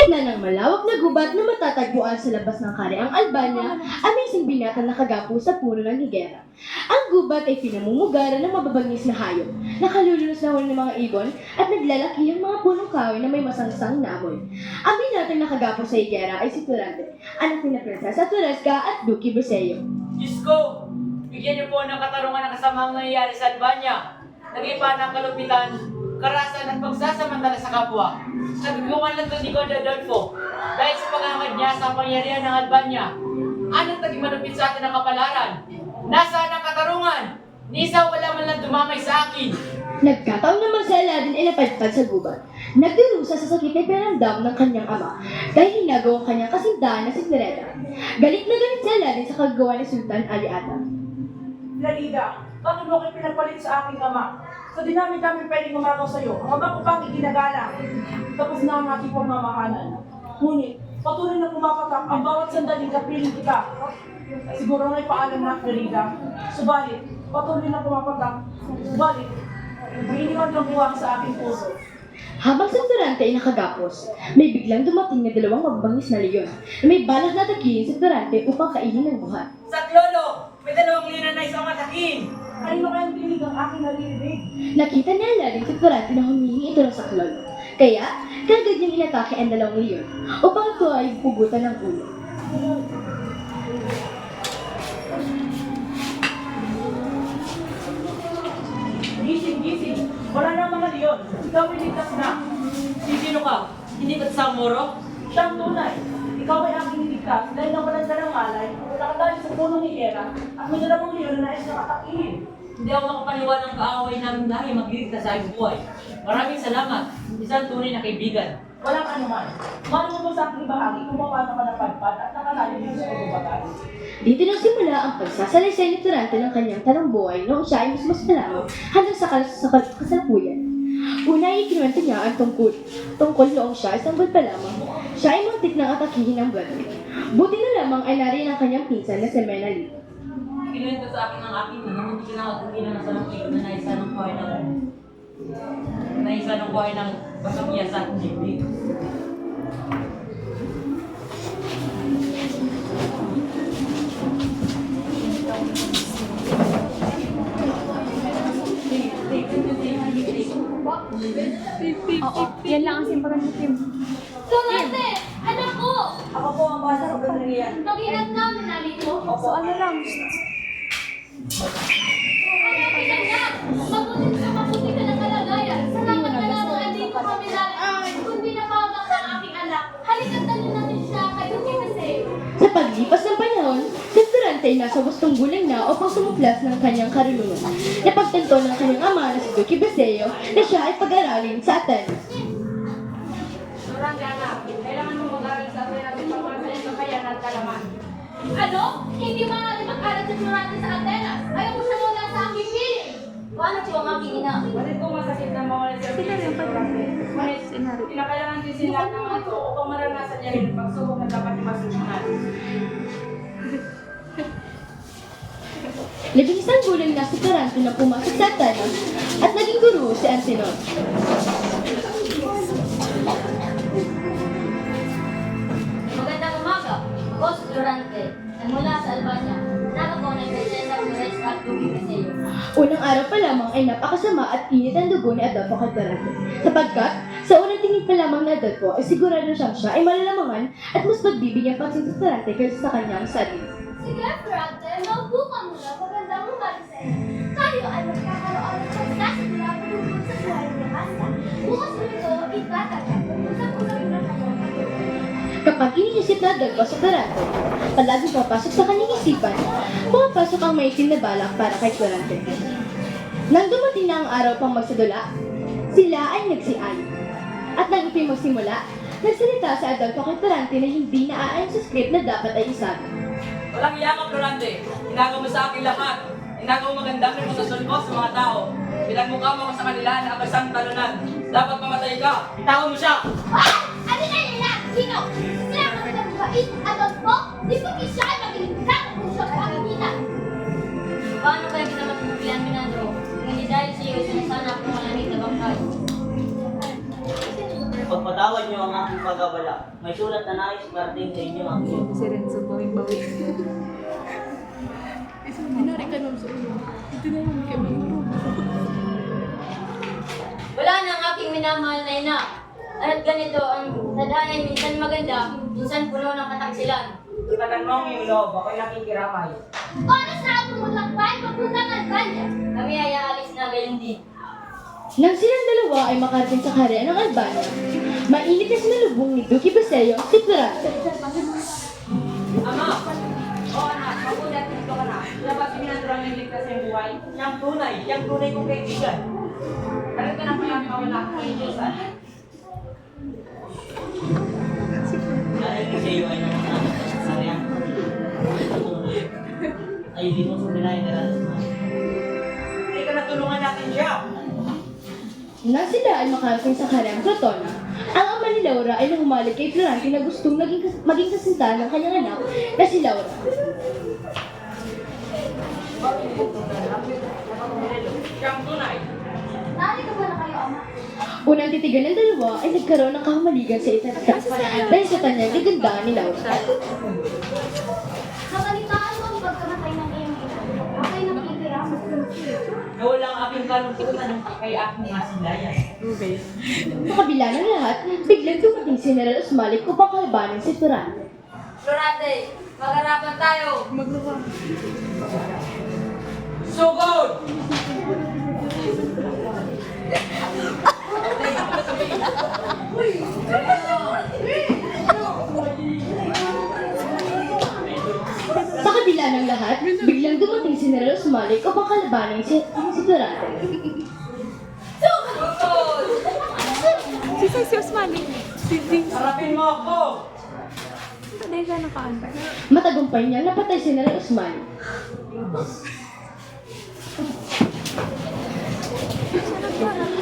gitna ng malawak na gubat na matatagpuan sa labas ng Kareang Albania, ang may isang binata na nakagapo sa puno ng higera. Ang gubat ay pinamumugaran ng mababangis na hayop, nakalulunos na huli ng mga ibon, at naglalaki ang mga punong kahoy na may masangsang na amoy. Ang binatang nakagapo sa higera ay si Turante, anak ni na Prinsesa Turesca at Duque Briseño. Diyos ko, bigyan niyo po ng katarungan ang kasamang nangyayari sa Albania. Nagipa ng kalupitan, karasan at pagsasamantala sa kapwa. Nagagawan lang ito ni Conde Adolfo dahil sa pagangad niya sa pangyarihan ng Albania. Anong naging malupit sa atin ang kapalaran? Nasaan ang katarungan? Ni isa wala man lang dumamay sa akin. Nagkataon naman si Aladdin ay napadpad sa gubat. Nagdurusa sa sakit na pinandam ng kanyang ama dahil hinagaw ang kanyang kasindahan na si Florida. Galit na galit si Aladdin sa kagawa ni Sultan Ali Ata. Lalida, bakit mo kayo pinagpalit sa aking ama? Sa dinami-dami pwedeng umagaw sa'yo, ang ama ko pang iginagala. Tapos na ang aking pamamahalan. Ngunit, patuloy na pumapatak ang bawat sandaling kapiling kita. Siguro nga'y paalam na, Lalida. Subalit, patuloy na pumapatak. Subalit, may iniwan kang buwang sa aking puso. Habang si Turante ay nakagapos, may biglang dumating na dalawang mababangis na leon na may balak na atakihin si Turante upang kainin ng buhat. Sa Klolo, may dalawang lina na isang matakin. Kanino kayang dinig ang aking naririnig? Nakita ni Aladdin si Turante na humingi ito ng saklol. Kaya, kagad niyang inatake ang dalawang leon upang ito ay pugutan ng ulo. Gising, gising. Wala na ang mga leon. Ikaw ay ligtas na. Sino ka? Hindi ba't sa Moro? Siyang tunay. Ikaw ay aking niligtas dahil nawalan ka ng malay, nakadali sa punong higera, at may dalawang leon na nais na katakihin. Hindi ako makapaniwala ng kaaway namin dahil magliligtas sa aking buhay. Maraming salamat. Isang tunay na kaibigan. Walang anuman. Mano mo sa aking bahagi kung paano ka napadpad at nakalayo dito sa pagbabagaan. Dito nagsimula ang pagsasalaysay ni Turante ng kanyang tanong buhay noong siya ay mas malamo hanggang sa kasalukuyan. Una ay ikinuwento niya ang tungkol noong siya isang buwan pa lamang. Siya ay muntik ng atakihin ng Brad Pitt. Buti na lamang ay nariyan ang kanyang pinsan na si Mena Lee. Kinuwento sa akin ng akin na naman hindi na sa ng ito na naisa ng buhay ng basangya sa ating dibdib. Oo, yan lang ang simpagan mo, Kim. Turante! Anak ko! Ako po ang basa sa Galerian. Mag-ingat ka, minalito. So, ano lang? Mag-ingat ka! Mabuti ka ng kalagayan. Salamat na lamang andito kami dahil kundi napawag ang aking anak. Halika't dalhin natin siya kay Duque Briseño. Sa paglipas ng panahon, si Turante ay nasa wastong gulang na upang sumuplas ng kanyang karunungan. Napagtanto ng kanyang ama na si Duque Briseño na siya ay pag-aralin sa Atenas. Turante anak, kailangan mo mag-aral sa atin natin pagmasa ng kakayahan at kalaman. Ano? Hindi maaari mag-aral si Turante sa Atenas. Ayaw ko siya muna sa aking piling. Paano siya ang aking ina? Bakit kung masakit na mawala siya Sila rin pa Turante? Ngunit, Sinari. kinakailangan din sila ng ito upang maranasan niya rin ang pagsubok na dapat imasusunan. 11 gulang na si Turante na pumasok sa Atenas at naging guro si Antenor. Magandang umaga. Ako si Turante. Nagmula sa Albania. Anak ako ng Prinsesa Turesca at Duque Briseño. Unang araw pa lamang ay napakasama at init ang dugo ni Adolfo kay Turante. Sapagkat, sa unang tingin pa lamang ni Adolfo ay sigurado siyang siya ay malalamangan at mas pagbibigyan pansin sa Turante kaysa sa kanyang sarili. Sige, Turante. Maupo ka muna. Magandang umaga sa iyo. Tayo ay magkakaroon ng pagsasimula tungkol sa buhay ni Asta. Bukas nito, itatagap. Usap-usap na kayo. Kapag iniisip na Adolfo sa Turante, palaging papasok sa kanyang isipan, pumapasok ang maitim na balak para kay Turante. Nang dumating na ang araw pang magsadula, sila ay nagsiay. At nang ito'y magsimula, nagsalita si Adolfo kay Turante na hindi naaayon sa script na dapat ay isabi. Walang yakap, Turante. Inagaw mo sa akin lahat. Inagaw mo magandang reputasyon ko sa mga tao. Pinagmukha mo ko sa kanila na abasang talunan. Dapat mamatay ka. Itawan mo siya. Ah! Ano na yun na? Sino? Sila ang nagkakait Adolfo? Di ba siya ay mag-iligtang kung siya ay akinita? Paano kaya kita matutulungan, Minandro? Kung hindi dahil sa iyo, sana akong malamig na bangkay. Pagpatawad niyo ang aking pagawa. babala. May sulat na nais parating sa inyo ang iyo. Si Renzo bawing-bawi. Wala na ang aking minamahal na ina. At ganito, ang tadhana ay minsan maganda, minsan puno ng kataksilan. Tutagan mo ang iyong loob, ako'y nakikiramay. Oras na ako maglakbay papuntang Albania. Kami ay aalis na gayon din. Nang silang dalawa ay makarating sa kaharian ng Albania, mainit na sinalubong ni Duque Basello si Florante. Ama! O anak, mabulat dito ka na. Wala ba pinandurang yung ligtas yung buhay? Yang tunay kong kaibigan. Parang ka na pa yung mawala ko kay Diyosan. Dahil sa iyo ay nanganak sa saryan. Ay di mo sa binayadaran sa mga. Hindi ka natulungan natin siya. Nang sila ay makarating sa kaharian Crotona, ang ama ni Laura ay nahumalik kay Florante na gustong maging kasintahan ng kanyang anak na si Laura. Siyang tunay. Narito ba na kayo, Ama? Unang titigan ng dalawa ay nagkaroon ng kahumaligan sa isa't isa dahil sa kanyang kagandahan ni Laura. Nakalitaan mo ang pagkamatay ng iyong ina. Ako'y nakikiraman. Nawala ang aking kalungkutan kay aking masilayan. Sa kabila ng lahat, biglang dumating si General Osmalik upang kalabanin si Florante. Florante, magharapan tayo. Sugod! Sa kabila ng lahat, biglang dumating si General Osmalik upang kalabanin si Florante. Si Osmani. Harapin mo ako! Dahil ka nakaanda. Matagumpay niya napatay si General Osmalik.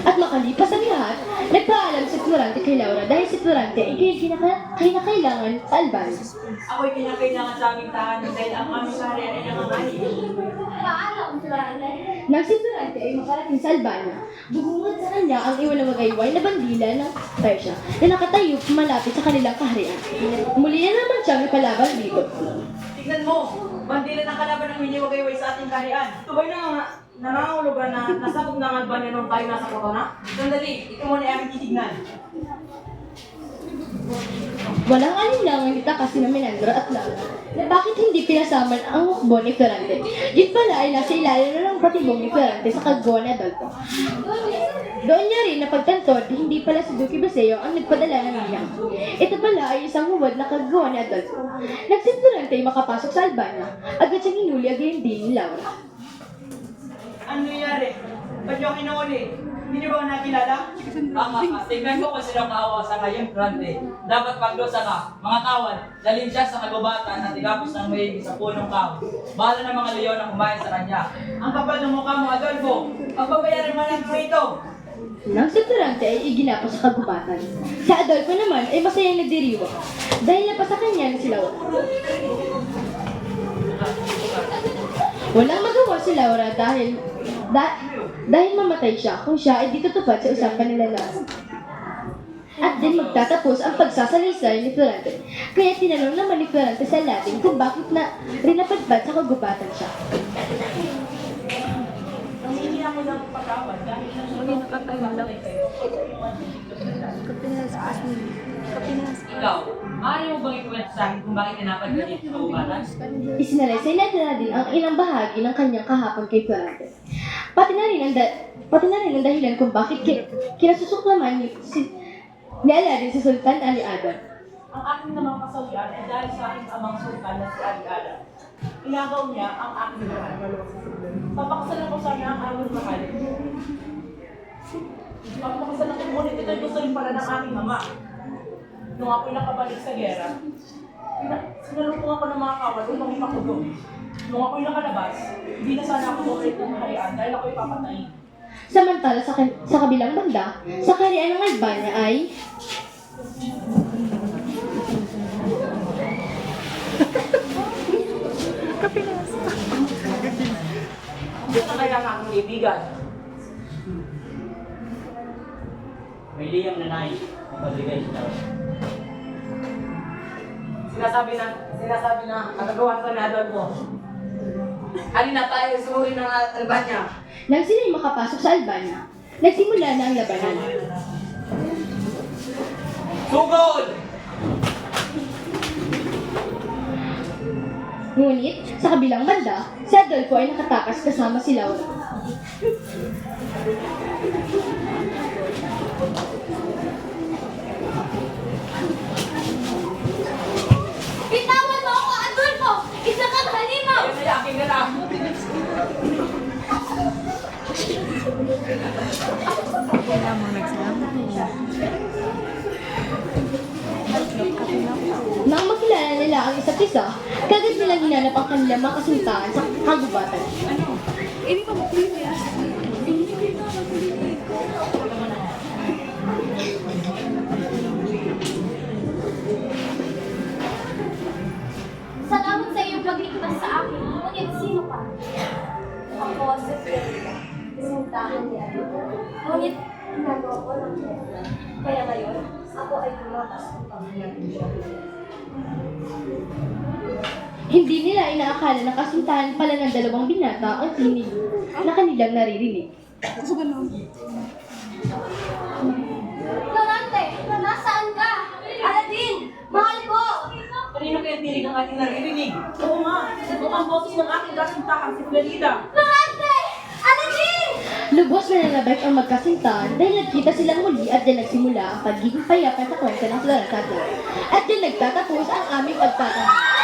At makalipas ang lahat, nagpaalam si Florante kay Laura dahil si Florante ay kinakailangan sa Albania. Ako'y kinakailangan sa aming tahanan dahil ang aming kaharian ay nangangani. Paalam, Florante. Nang si Florante ay makarating sa Albania, bumungad sa kanya ang iwalang magayway na bandila ng Persia na nakatayo malapit sa kanilang kaharian. Muli na naman siyang ipalaban dito. Tignan mo, bandila ng kalaban ng miniwagayway sa ating kaharian. Tubay na nangangulugan na nasabog ng Albania nung tayo nasa Crotona? Sandali, ikaw muna ay aming titignan. Walang alinlangan itakas si Menandro at Laura na bakit hindi pinasaman ang hukbo ni Florante. Yun pala ay nasa ilalim na ng patibong ni Florante sa kagwa ni Adolfo. Doon niya rin napagtanto na hindi pala si Duque Basello ang nagpadala ng iyak. Ito pala ay isang huwad na kagwa ni Adolfo. Nang si Florante ay makapasok sa Albania, agad siyang hinuli at gayon din ni Laura. Ano nangyari? Ba't yung kinuli? Hindi niyo ba nakilala? Tingnan ko kung sino kaawa sa ngayon, Grande. Dapat pagdosa ka, mga kawan, dalhin siya sa kagubatan at igapos ng may sa punong kahoy. Bahala ng mga leon ang kumain sa kanya. Ang kapal ng mukha mo, Adolfo, pagbabayaran mo lang mo ito. Nang si Florante ay iginapos sa kagubatan. Sa Adolfo naman ay masayang nagdiriwa dahil napasa sa kanya ni si Laura. Walang magawa si Laura dahil mamatay siya kung siya ay di tutupad sa usapan nila Laura. At din magtatapos ang pagsasalaysay ni Florante. Kaya tinanong naman ni Florante sa Latin kung bakit na rinapadpad sa kagubatan siya. Hindi ako lang pagkawad dahil Hindi nakatayo lang. Kapinaspas niya. Kapinaspas. Ikaw, maaari mo bang ikwento sa akin kung bakit tinapad ka dito sa kagubatan? Isinalaysay natin na din ang ilang bahagi ng kanyang kahapon kay Florante. Pati na rin ang dahilan kung bakit kinasusuklaman ni Aladdin si Sultan Ali Adam. ang aking namang kasawian ay dahil sa aking amang sultan na si Ali Adam. Inagaw niya ang aking mahal. Papakasalan ko sana ang aming mahal. Papakasalan ko, ngunit ito'y gusto rin pala ng aking ama. Nung ako'y nakabalik sa gera, sinalutong ako ng mga kawal upang ipakulong. Nung ako'y nakalabas, hindi na sana ako bumalik ng kaharian dahil ako'y papatayin. Samantala sa kabilang banda, sa kaharian ng Albania ay Dito na kailangan akong kaibigan. May liyang nanay, magbigay sa tao. sinasabi na nagagawa ko na Adolfo. Halina tayo, sumuri ng Albania. Nang sila'y makapasok sa Albania, nagsimula na ang labanan. Sugod! Ngunit, sa kabilang banda, si Adolfo ay nakatakas kasama si Laura. Bitawan mo ako, Adolfo! Isa kang halimaw! Ayun ay aking na lang. Nang makilala nila ang isa't isa, kagad nilang hinanap ang kanilang mga kasintahan sa kagubatan. Salamat sa iyong pagligtas sa akin. Ngunit sino ka? Ako si Freda. Isintahan niya. Ngunit ginagawa ko ng Freda. Kaya ngayon, ako ay tumakas ng pagligtas. Hindi nila inaakala na kasintahan pala ng dalawang binata ang tinig na kanilang naririnig. Florante, nasaan ka? Aladdin, mahal ko! Kanino kaya tinig ang ating naririnig? Oo nga, mukhang boses ng aking kasintahan si Florida. Florante! Aladdin! Lubos na nanabag ang magkasintahan dahil nagkita silang muli at diyan nagsimula ang pagiging payapa sa kwento ng Florence at Laura. At diyan nagtatapos ang aming pagtatanggal.